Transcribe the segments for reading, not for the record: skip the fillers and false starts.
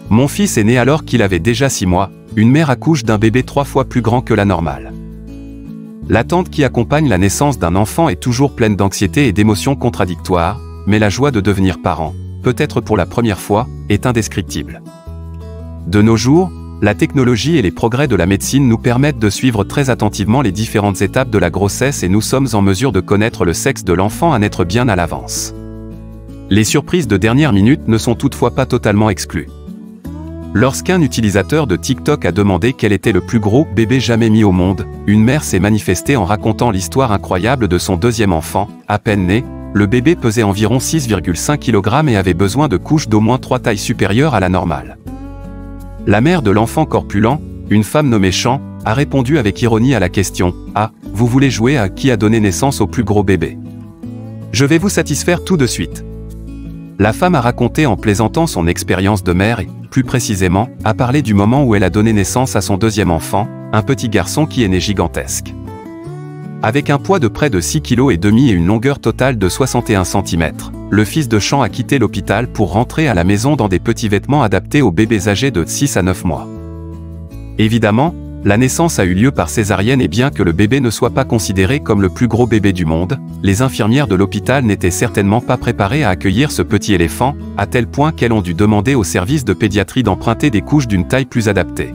Mon fils est né alors qu'il avait déjà 6 mois, une mère accouche d'un bébé 3 fois plus grand que la normale. L'attente qui accompagne la naissance d'un enfant est toujours pleine d'anxiété et d'émotions contradictoires, mais la joie de devenir parent, peut-être pour la première fois, est indescriptible. De nos jours, la technologie et les progrès de la médecine nous permettent de suivre très attentivement les différentes étapes de la grossesse et nous sommes en mesure de connaître le sexe de l'enfant à naître bien à l'avance. Les surprises de dernière minute ne sont toutefois pas totalement exclues. Lorsqu'un utilisateur de TikTok a demandé quel était le plus gros bébé jamais mis au monde, une mère s'est manifestée en racontant l'histoire incroyable de son deuxième enfant, à peine né. Le bébé pesait environ 6,5 kg et avait besoin de couches d'au moins 3 tailles supérieures à la normale. La mère de l'enfant corpulent, une femme nommée Chan, a répondu avec ironie à la question « Ah, vous voulez jouer à qui a donné naissance au plus gros bébé ? Je vais vous satisfaire tout de suite. » La femme a raconté en plaisantant son expérience de mère et, plus précisément, a parlé du moment où elle a donné naissance à son deuxième enfant, un petit garçon qui est né gigantesque. Avec un poids de près de 6,5 kg et une longueur totale de 61 cm, le fils de Chan a quitté l'hôpital pour rentrer à la maison dans des petits vêtements adaptés aux bébés âgés de 6 à 9 mois. Évidemment, la naissance a eu lieu par césarienne et bien que le bébé ne soit pas considéré comme le plus gros bébé du monde, les infirmières de l'hôpital n'étaient certainement pas préparées à accueillir ce petit éléphant, à tel point qu'elles ont dû demander au service de pédiatrie d'emprunter des couches d'une taille plus adaptée.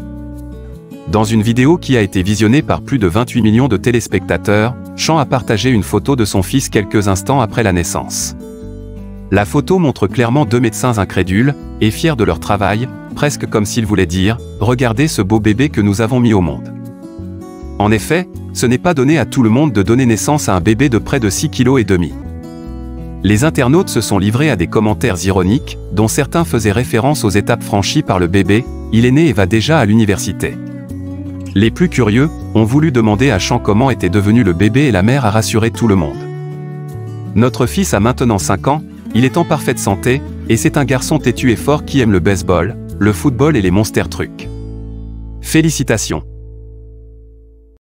Dans une vidéo qui a été visionnée par plus de 28 millions de téléspectateurs, Chan a partagé une photo de son fils quelques instants après la naissance. La photo montre clairement 2 médecins incrédules, et fiers de leur travail, presque comme s'ils voulaient dire « Regardez ce beau bébé que nous avons mis au monde ». En effet, ce n'est pas donné à tout le monde de donner naissance à un bébé de près de 6,5 kg. Les internautes se sont livrés à des commentaires ironiques, dont certains faisaient référence aux étapes franchies par le bébé, il est né et va déjà à l'université. Les plus curieux ont voulu demander à Chan comment était devenu le bébé et la mère a rassuré tout le monde. Notre fils a maintenant 5 ans, il est en parfaite santé, et c'est un garçon têtu et fort qui aime le baseball, le football et les monster trucs. Félicitations!